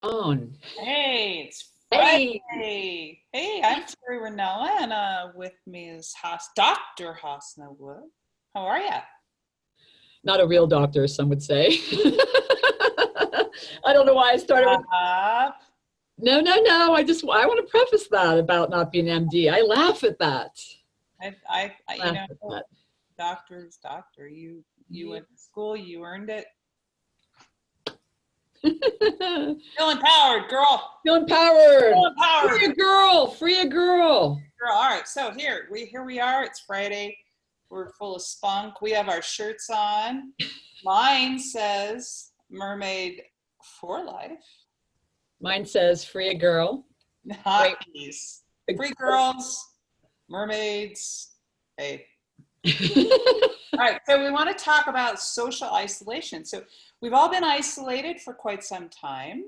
On. Hey, it's Hey, Friday. Hey, I'm Terri Renella, and with me is Dr. Hasna Wood. How are ya? not a real doctor, some would say. I don't know why I started with Uh, no. I want to preface that about not being an MD. I laugh at that. you Laugh know, at that. doctor is doctor. You went to school, you earned it. Feel empowered, girl. Feel empowered. Feel empowered, Free a girl. Free a girl. girl. All right, so here we are. It's Friday. We're full of spunk. We have our shirts on. Mine says "Mermaid for Life." Mine says free a girl. Not Wait. these. Free girls, mermaids. Hey. All right, so we want to talk about social isolation. So we've all been isolated for quite some time.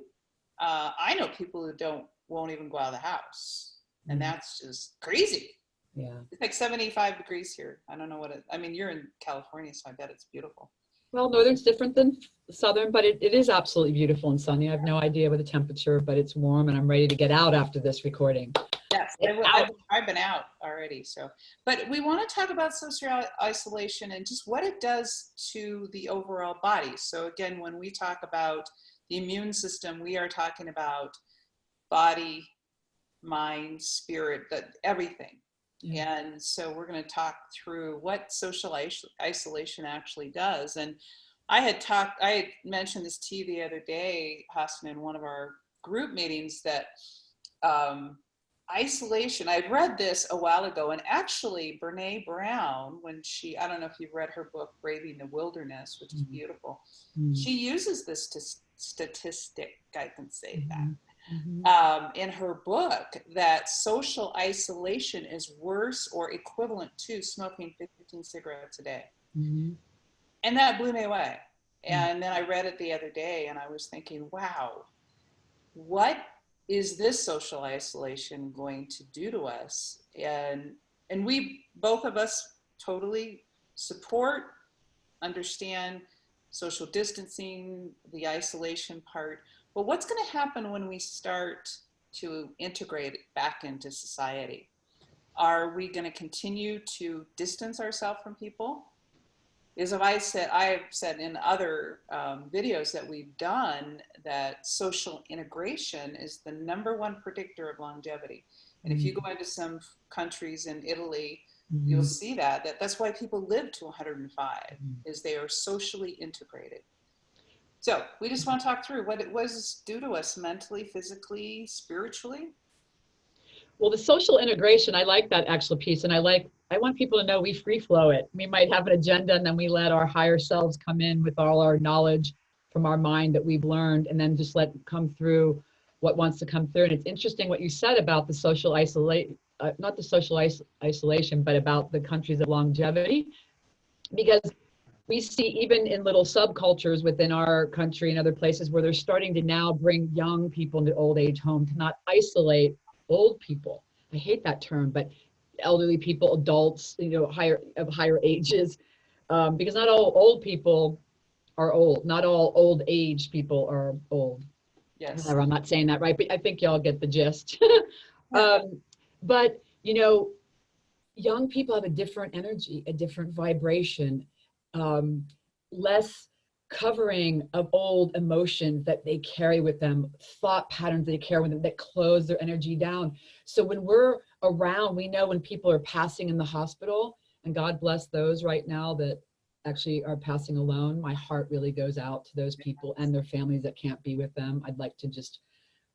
I know people who won't even go out of the house, and that's just crazy. Yeah. It's like 75 degrees here. I don't know I mean, you're in California, so I bet it's beautiful. Well, northern's different than southern, but it is absolutely beautiful and sunny. I have no idea what the temperature, but it's warm and I'm ready to get out after this recording. Yes, I've been out already. So, but we want to talk about social isolation and just what it does to the overall body. So again, when we talk about the immune system, we are talking about body, mind, spirit, everything. Yeah. And so we're going to talk through what social isolation actually does. And I had mentioned this to you the other day, Hassan, in one of our group meetings that isolation, I'd read this a while ago, and actually Brene Brown, I don't know if you've read her book, Braving the Wilderness, which is beautiful, she uses this statistic, I can say that, in her book, that social isolation is worse or equivalent to smoking 15 cigarettes a day. And that blew me away. And then I read it the other day and I was thinking, wow, what is this social isolation going to do to us? And we, both of us, totally support, understand social distancing, the isolation part. But what's going to happen when we start to integrate back into society? Are we going to continue to distance ourselves from people? Because I've said in other videos that we've done that social integration is the #1 predictor of longevity. And if you go into some countries in Italy, you'll see that's why people live to 105, is they are socially integrated. So we just want to talk through what it was do to us mentally, physically, spiritually. Well, the social integration, I like that actual piece. And I want people to know we free flow it. We might have an agenda and then we let our higher selves come in with all our knowledge from our mind that we've learned and then just let come through what wants to come through. And it's interesting what you said about the social not the social isolation, but about the countries of longevity, because we see even in little subcultures within our country and other places where they're starting to now bring young people into old age home to not isolate old people. I hate that term, but elderly people, adults, higher ages, because not all old people are old. Not all old age people are old. Yes. Whatever, I'm not saying that right, but I think y'all get the gist. But young people have a different energy, a different vibration, less covering of old emotions that they carry with them, thought patterns they carry with them that close their energy down. So when we're around, we know when people are passing in the hospital, and God bless those right now that actually are passing alone, my heart really goes out to those people and their families that can't be with them. I'd like to just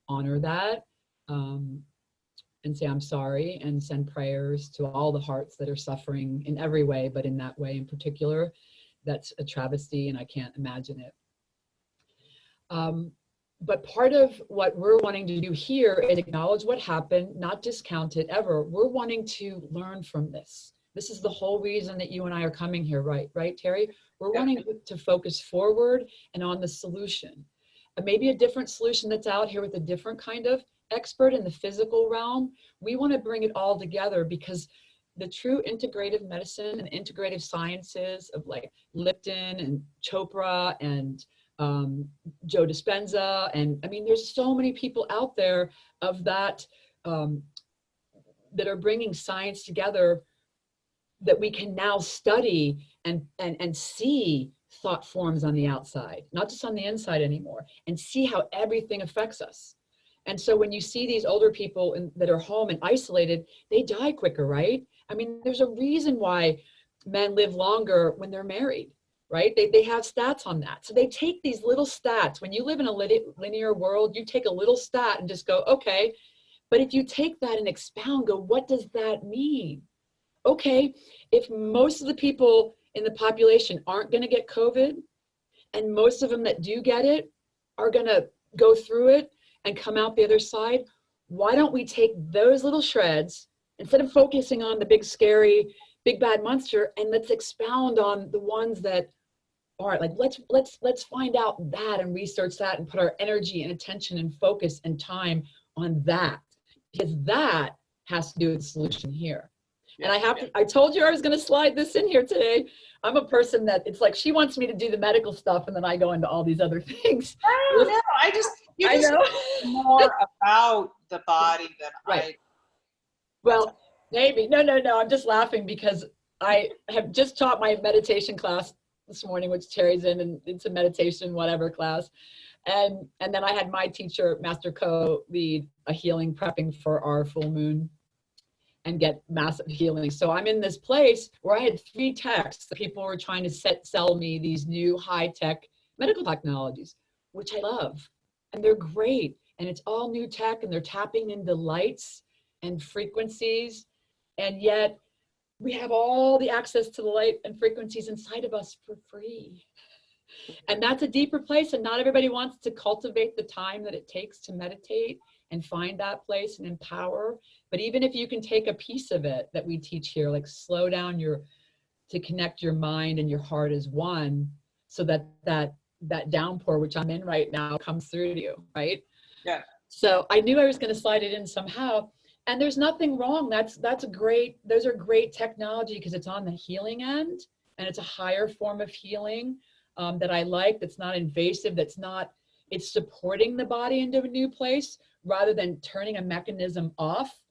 honor that. And say I'm sorry and send prayers to all the hearts that are suffering in every way, but in that way in particular, that's a travesty and I can't imagine it. But part of what we're wanting to do here is acknowledge what happened, not discount it ever. We're wanting to learn from this. This is the whole reason that you and I are coming here, right, Terri? We're wanting to focus forward and on the solution. Maybe a different solution that's out here with a different kind of expert in the physical realm. We want to bring it all together because the true integrative medicine and integrative sciences of like Lipton and Chopra and Joe Dispenza. And I mean, there's so many people out there of that, that are bringing science together that we can now study and see thought forms on the outside, not just on the inside anymore, and see how everything affects us. And so when you see these older people that are home and isolated, they die quicker, right? I mean, there's a reason why men live longer when they're married, right? They have stats on that. So they take these little stats. When you live in a linear world, you take a little stat and just go, okay. But if you take that and expound, go, what does that mean? Okay, if most of the people in the population aren't going to get COVID, and most of them that do get it are going to go through it and come out the other side, why don't we take those little shreds, instead of focusing on the big, scary, big bad monster, and let's expound on the ones that are like, let's find out that and research that and put our energy and attention and focus and time on that, because that has to do with the solution here. And I told you I was going to slide this in here today. I'm a person that it's like she wants me to do the medical stuff, and then I go into all these other things. I don't know. You just know more about the body than I. Well, maybe. No. I'm just laughing because I have just taught my meditation class this morning, which Terry's in, and it's a meditation whatever class. And then I had my teacher, Master Co, lead a healing prepping for our full moon and get massive healing. So I'm in this place where I had 3 texts that people were trying to sell me these new high-tech medical technologies, which I love. And they're great. And it's all new tech, and they're tapping into lights and frequencies. And yet we have all the access to the light and frequencies inside of us for free. And that's a deeper place. And not everybody wants to cultivate the time that it takes to meditate and find that place and empower. But even if you can take a piece of it that we teach here, like slow down to connect your mind and your heart as one, so that downpour, which I'm in right now, comes through to you, right? Yeah. So I knew I was going to slide it in somehow. And there's nothing wrong. Those are great technology because it's on the healing end, and it's a higher form of healing that I like, that's not invasive, it's supporting the body into a new place rather than turning a mechanism off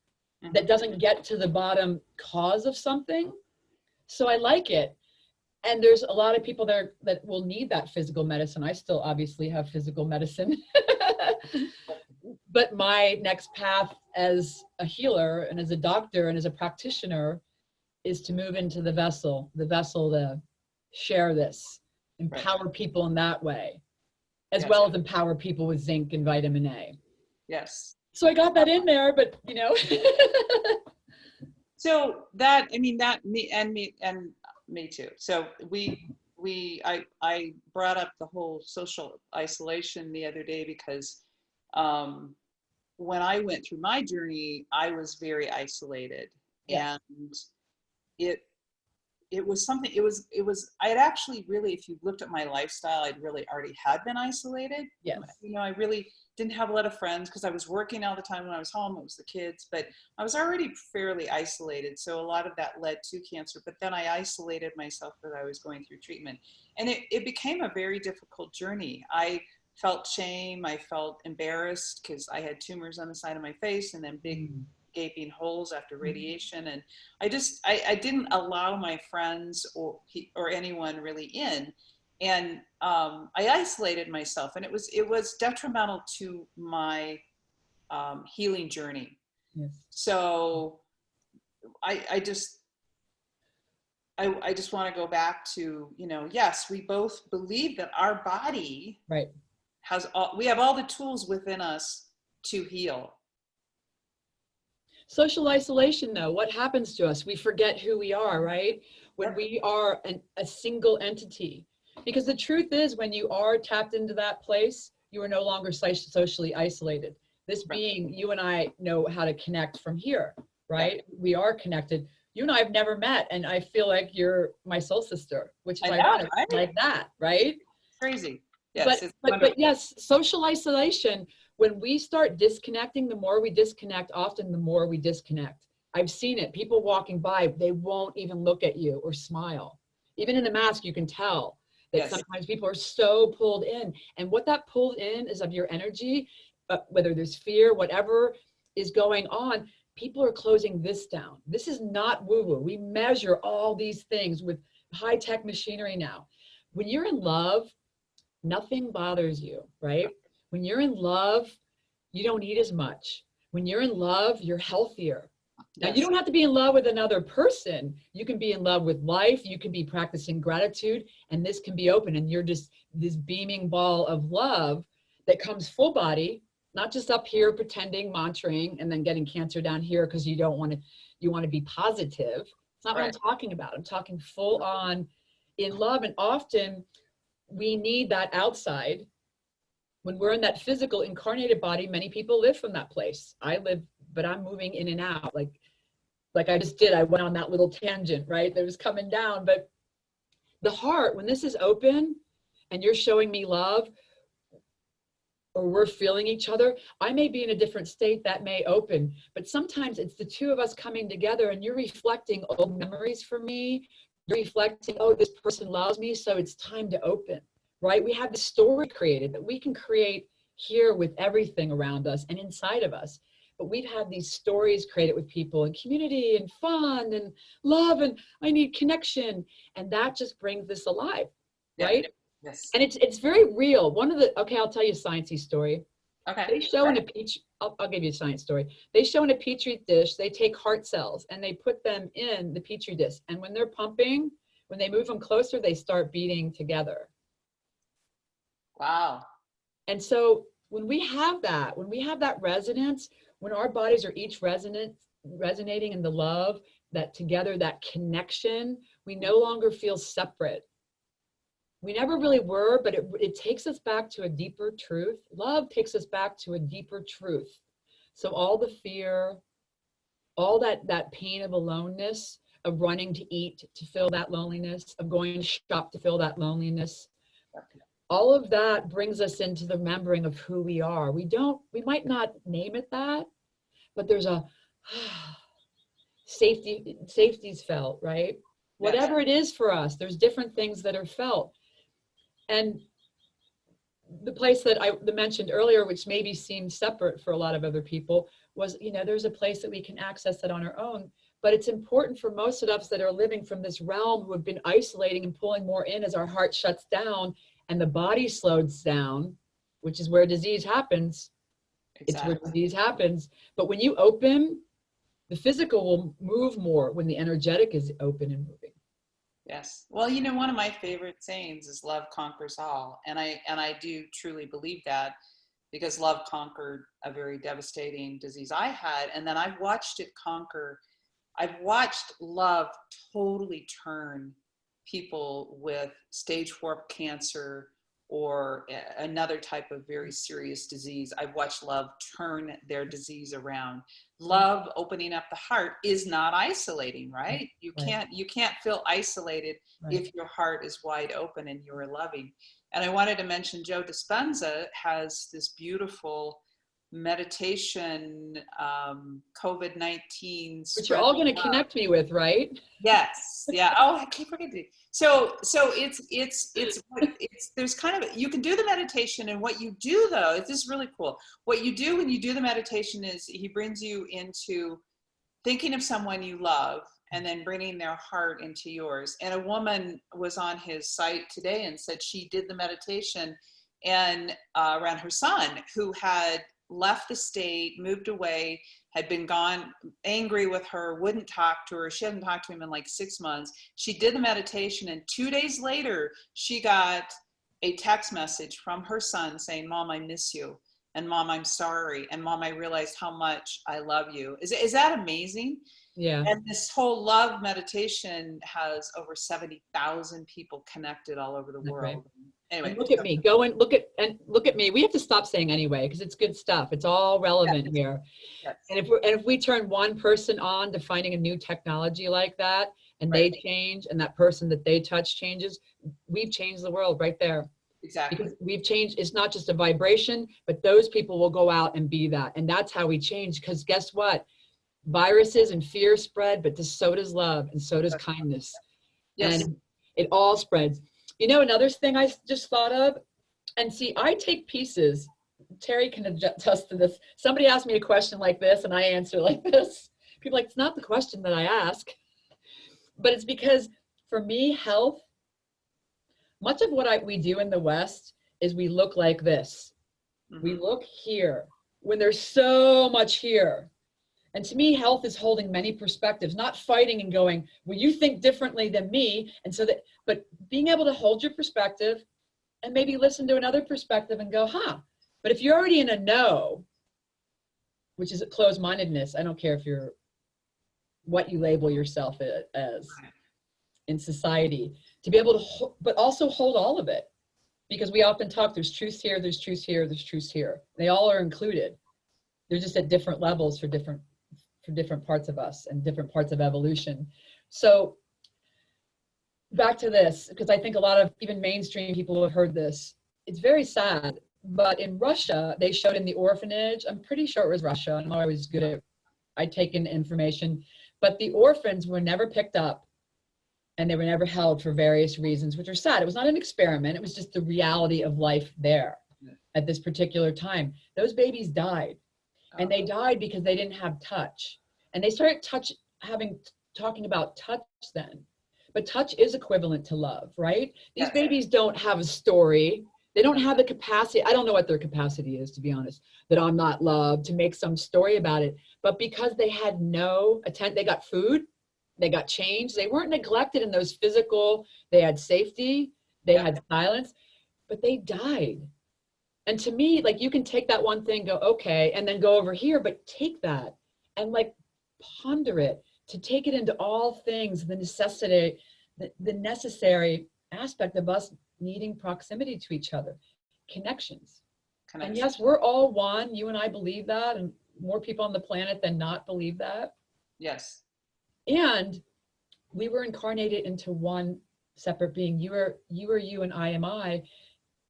that doesn't get to the bottom cause of something. So I like it. And there's a lot of people there that will need that physical medicine. I still obviously have physical medicine. But my next path as a healer and as a doctor and as a practitioner is to move into the vessel to share this, empower people in that way, as well as empower people with zinc and vitamin A. Yes. So I got that in there, but you know. So that, I mean, that me too. So I brought up the whole social isolation the other day because when I went through my journey, I was very isolated, and it was something, I had actually really, if you looked at my lifestyle, I'd really already had been isolated. Yes. You know, I really didn't have a lot of friends because I was working all the time when I was home. It was the kids, but I was already fairly isolated. So a lot of that led to cancer, but then I isolated myself as I was going through treatment, and it became a very difficult journey. I felt shame. I felt embarrassed because I had tumors on the side of my face and then big gaping holes after radiation. And I didn't allow my friends or anyone really in. And I isolated myself, and it was detrimental to my healing journey. Yes. So I just want to go back to, you know, yes, we both believe that our body we have all the tools within us to heal. Social isolation, though, what happens to us? We forget who we are, right? When we are a single entity. Because the truth is, when you are tapped into that place, you are no longer socially isolated. This being, you and I know how to connect from here, right? We are connected. You and I have never met, and I feel like you're my soul sister, which is ironic, like that, right? Crazy. Yes, but yes, social isolation, when we start disconnecting, the more we disconnect, often the more we disconnect. I've seen it. People walking by, they won't even look at you or smile. Even in the mask, you can tell that Yes. sometimes people are so pulled in. And what that pulled in is of your energy, whether there's fear, whatever is going on, people are closing this down. This is not woo-woo. We measure all these things with high-tech machinery now. When you're in love, nothing bothers you, right? When you're in love, you don't eat as much. When you're in love, you're healthier. Now, you don't have to be in love with another person. You can be in love with life. You can be practicing gratitude, and this can be open. And you're just this beaming ball of love that comes full body, not just up here pretending, mantraing, and then getting cancer down here because you don't want to, you want to be positive. It's not what I'm talking about. I'm talking full on in love. And often we need that outside. When we're in that physical incarnated body, many people live from that place. I live, but I'm moving in and out. Like I just did, I went on that little tangent, right? That was coming down. But the heart, when this is open and you're showing me love, or we're feeling each other, I may be in a different state that may open, but sometimes it's the two of us coming together and you're reflecting old memories for me. You're reflecting, oh, this person loves me, so it's time to open, right? We have the story created that we can create here with everything around us and inside of us. But we've had these stories created with people and community and fun and love and I need connection. And that just brings this alive, right? Yes. And it's very real. One of the, okay, I'll tell you a sciencey story. Okay. They show in a I'll give you a science story. They show in a petri dish, they take heart cells and they put them in the petri dish. And when they're pumping, when they move them closer, they start beating together. Wow. And so when we have that resonance, when our bodies are each resonating in the love, that together, that connection, we no longer feel separate. We never really were, but it takes us back to a deeper truth. Love takes us back to a deeper truth. So all the fear, all that pain of aloneness, of running to eat to fill that loneliness, of going to shop to fill that loneliness, all of that brings us into the remembering of who we are. We might not name it that, but there's a safety's felt, right? Whatever it is for us, there's different things that are felt. And the place that I mentioned earlier, which maybe seemed separate for a lot of other people, was, there's a place that we can access it on our own. But it's important for most of us that are living from this realm who have been isolating and pulling more in as our heart shuts down and the body slows down, which is where disease happens. Exactly. It's where disease happens. But when you open, the physical will move more when the energetic is open and moving. Yes. Well, one of my favorite sayings is love conquers all. And I do truly believe that, because love conquered a very devastating disease I had. And then I've watched love totally turn people with stage 4 cancer or another type of very serious disease. I've watched love turn their disease around. Love opening up the heart is not isolating, right? You can't feel isolated if your heart is wide open and you're loving. And I wanted to mention Joe Dispenza has this beautiful meditation, COVID-19. Which you're all going to connect me with, right? Yes. Yeah. Oh, I keep forgetting. So it's there's kind of, you can do the meditation, and what you do though, this is really cool. What you do when you do the meditation is he brings you into thinking of someone you love and then bringing their heart into yours. And a woman was on his site today and said she did the meditation and around her son, who had left the state, moved away, had been gone, angry with her, wouldn't talk to her. She hadn't talked to him in like 6 months. She did the meditation, and 2 days later, she got a text message from her son saying, "Mom, I miss you. And Mom, I'm sorry. And Mom, I realized how much I love you." Is that amazing? Yeah. And this whole love meditation has over 70,000 people connected all over the world. Right. Anyway, and look at me. Go and look at me. We have to stop saying anyway, because it's good stuff. It's all relevant here. Yes. And if we turn one person on to finding a new technology like that, and they change, and that person that they touch changes, we've changed the world right there. Exactly. Because we've changed. It's not just a vibration, but those people will go out and be that. And that's how we change. Because guess what? Viruses and fear spread, but so does love, and so does kindness. Yes. And it all spreads. You know, another thing I just thought of, and see, I take pieces. Terry can attest to this. Somebody asked me a question like this and I answer like this. People are like, it's not the question that I ask. But it's because for me, health, much of what we do in the West is we look like this. Mm-hmm. We look here when there's so much here. And to me, health is holding many perspectives, not fighting and going, well, you think differently than me. And so that, but being able to hold your perspective and maybe listen to another perspective and go, huh. But if you're already in a no, which is a closed-mindedness, I don't care if you're what you label yourself as in society, to be able to, but also hold all of it. Because we often talk, there's truth here, there's truth here, there's truth here. They all are included. They're just at different levels for different parts of us and different parts of evolution. So back to this, because I think a lot of even mainstream people have heard this. It's very sad, but in Russia, they showed in the orphanage, I'm pretty sure it was Russia, I'm always good at, I take in information, but the orphans were never picked up and they were never held for various reasons, which are sad. It was not an experiment, it was just the reality of life there at this particular time. Those babies died. And they died because they didn't have touch. And they started talking about touch then. But touch is equivalent to love, right? These babies don't have a story. They don't have the capacity. I don't know what their capacity is, to be honest, that I'm not loved, to make some story about it. But because they had no attention, they got food, they got change. They weren't neglected in those physical, they had safety, they had silence, but they died. And to me, like, you can take that one thing, go, okay, and then go over here, but take that and like ponder it, to take it into all things, the necessary aspect of us needing proximity to each other, connections. And yes, we're all one. You and I believe that, and more people on the planet than not believe that. Yes. And we were incarnated into one separate being. You are you and I am I,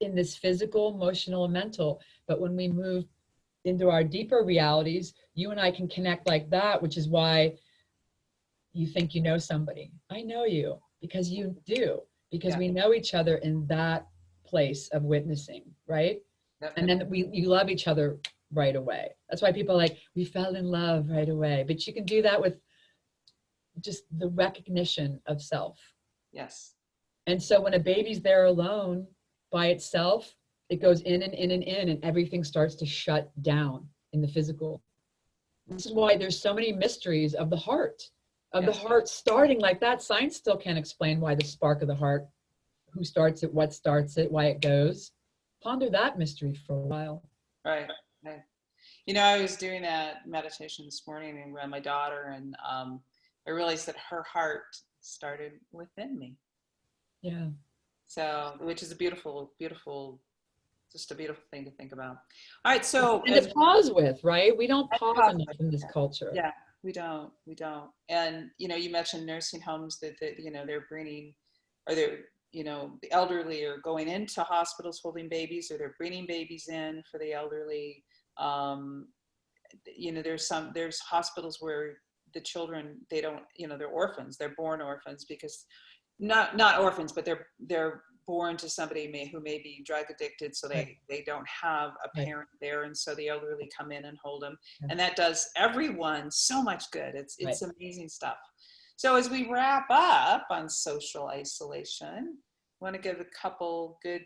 in this physical, emotional, and mental. But when we move into our deeper realities, you and I can connect like that, which is why you think you know somebody. I know you because you do, because we know each other in that place of witnessing, right? And then you love each other right away. That's why people are like, we fell in love right away. But you can do that with just the recognition of self. Yes. And so when a baby's there alone, by itself, it goes in and in and in, and everything starts to shut down in the physical. This is why there's so many mysteries of the heart, the heart starting like that. Science still can't explain why the spark of the heart, who starts it, what starts it, why it goes. Ponder that mystery for a while. Right. You know, I was doing a meditation this morning around my daughter, and I realized that her heart started within me. Yeah. So, which is a beautiful, just a beautiful thing to think about. All right. So, and to pause with, right? We don't pause enough in this culture. Yeah, we don't. And, you know, you mentioned nursing homes that you know, they're bringing, or they're, you know, the elderly are going into hospitals holding babies, or they're bringing babies in for the elderly. You know, there's hospitals where the children, they don't, you know, they're orphans, they're born orphans, because not orphans, but they're born to somebody who may be drug addicted, so they don't have a parent there, and so the elderly come in and hold them, and that does everyone so much good. It's amazing stuff. So as we wrap up on social isolation, I want to give a couple good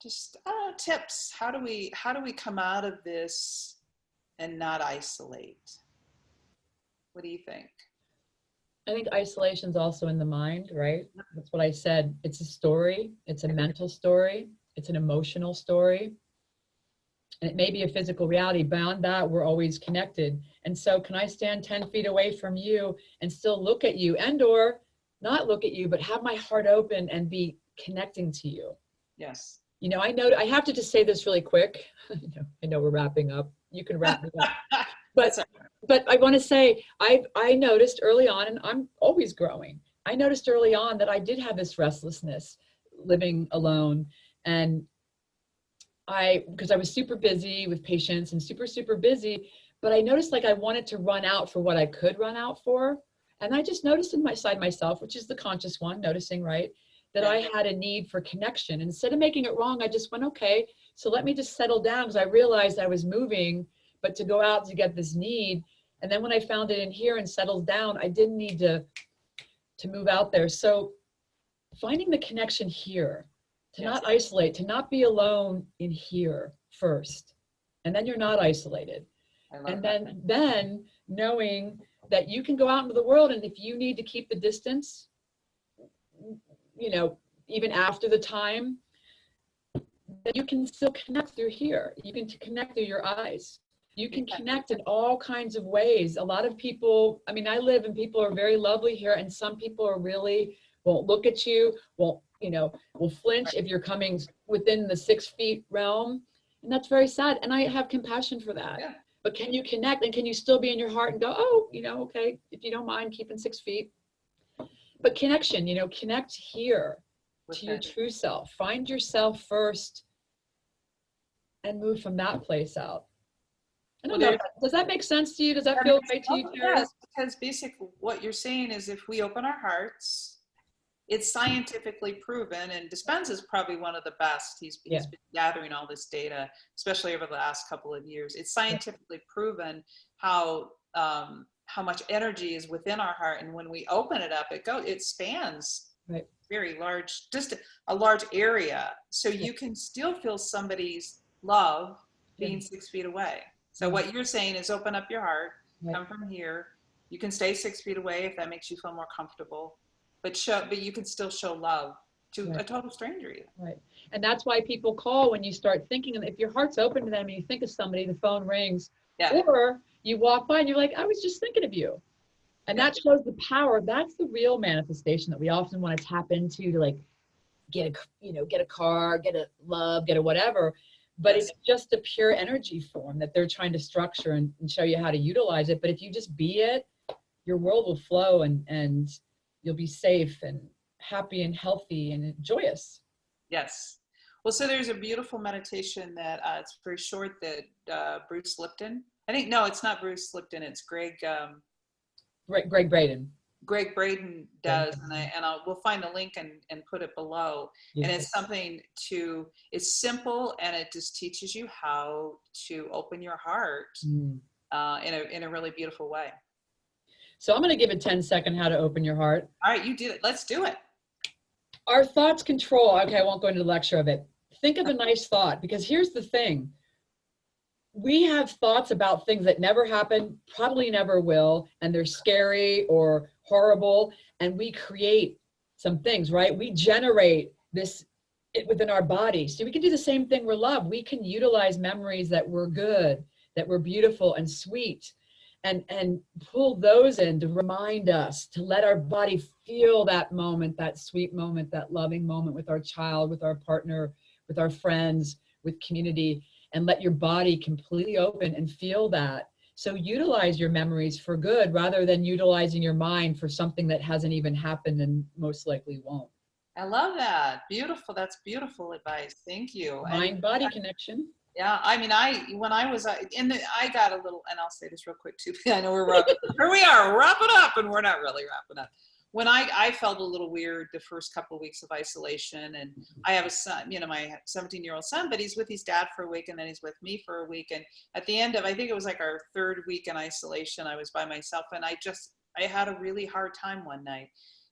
just tips. How do we come out of this and not isolate? What do you think? I think isolation is also in the mind, right? That's what I said. It's a story. It's a mental story. It's an emotional story. And it may be a physical reality. Beyond that, we're always connected. And so can I stand 10 feet away from you and still look at you, and or not look at you, but have my heart open and be connecting to you? Yes. You know, I have to just say this really quick. I know we're wrapping up. You can wrap it up. But I want to say, I noticed early on, and I'm always growing, I noticed early on that I did have this restlessness living alone. And because I was super busy with patients and super busy, but I noticed like I wanted to run out for what I could run out for. And I just noticed inside myself, which is the conscious one, noticing, right, that I had a need for connection. Instead of making it wrong, I just went, okay, so let me just settle down, because I realized I was moving, but to go out to get this need. And then when I found it in here and settled down, I didn't need to move out there. So finding the connection here, to not isolate, to not be alone in here first. And then you're not isolated. And then knowing that you can go out into the world, and if you need to keep the distance, you know, even after the time, that you can still connect through here. You can connect through your eyes. You can connect in all kinds of ways. A lot of people, I mean, I live and people are very lovely here, and some people are really, won't look at you, won't, you know, will flinch if you're coming within the 6 feet realm. And that's very sad. And I have compassion for that. Yeah. But can you connect, and can you still be in your heart and go, oh, you know, okay, if you don't mind keeping 6 feet. But connection, you know, connect here to your true self. Find yourself first and move from that place out. I don't know. Does that make sense to you? Does that feel right to you, Terri? Yes, because basically what you're saying is if we open our hearts, it's scientifically proven, and Dispenza's probably one of the best. He's been gathering all this data, especially over the last couple of years. It's scientifically proven how much energy is within our heart, and when we open it up, it spans very large, just a large area. So you can still feel somebody's love being 6 feet away. So what you're saying is open up your heart, come from here. You can stay 6 feet away if that makes you feel more comfortable. But you can still show love to a total stranger even. Right. And that's why people call when you start thinking, if your heart's open to them and you think of somebody, the phone rings. Yeah. Or you walk by and you're like, I was just thinking of you. And that shows the power. That's the real manifestation that we often want to tap into, to like get a car, get a love, get a whatever. But it's just a pure energy form that they're trying to structure and show you how to utilize it. But if you just be it, your world will flow, and you'll be safe and happy and healthy and joyous. Yes. Well, so there's a beautiful meditation that it's very short that Bruce Lipton. I think, no, it's not Bruce Lipton. It's Greg Braden. Greg Braden does, and we'll find the link and put it below. Yes. And it's something it's simple, and it just teaches you how to open your heart in a really beautiful way. So I'm going to give a 10-second how to open your heart. All right, you do it. Let's do it. Our thoughts control. Okay, I won't go into the lecture of it. Think of a nice thought, because here's the thing. We have thoughts about things that never happen, probably never will, and they're scary or horrible, and we create some things, right? We generate this within our body. So we can do the same thing with love. We can utilize memories that were good, that were beautiful and sweet, and pull those in to remind us, to let our body feel that moment, that sweet moment, that loving moment with our child, with our partner, with our friends, with community, and let your body completely open and feel that. So utilize your memories for good rather than utilizing your mind for something that hasn't even happened and most likely won't. I love that. Beautiful. That's beautiful advice. Thank you. Mind-body connection. Yeah, I mean, when I was I got a little, and I'll say this real quick too. I know we're wrapping. Here we are, wrapping up, and we're not really wrapping up. When I felt a little weird the first couple of weeks of isolation, and I have a son, my 17-year-old son, but he's with his dad for a week, and then he's with me for a week. And at the end of, I think it was like our 3rd week in isolation, I was by myself, and I had a really hard time one night.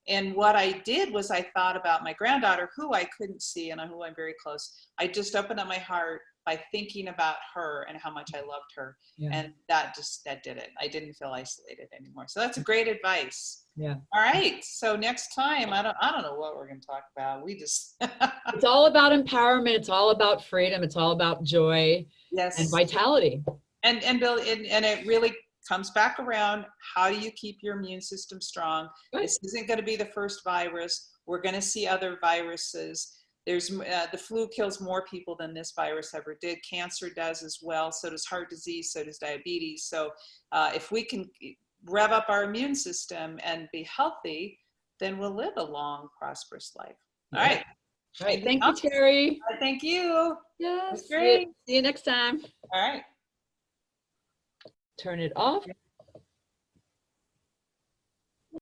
And what I did was I thought about my granddaughter, who I couldn't see and who I'm very close. I just opened up my heart by thinking about her and how much I loved her. Yeah. And that did it. I didn't feel isolated anymore. So that's great advice. Yeah. All right. So next time, I don't know what we're going to talk about. We just, it's all about empowerment. It's all about freedom. It's all about joy. Yes. And vitality. And Bill, and it really comes back around. How do you keep your immune system strong? Right. This isn't going to be the first virus. We're going to see other viruses. There's the flu kills more people than this virus ever did. Cancer does as well. So does heart disease. So does diabetes. So if we can rev up our immune system and be healthy, then we'll live a long, prosperous life. All right. All right. Thank you, Terri. Thank you. Yes. Great. See you next time. All right. Turn it off.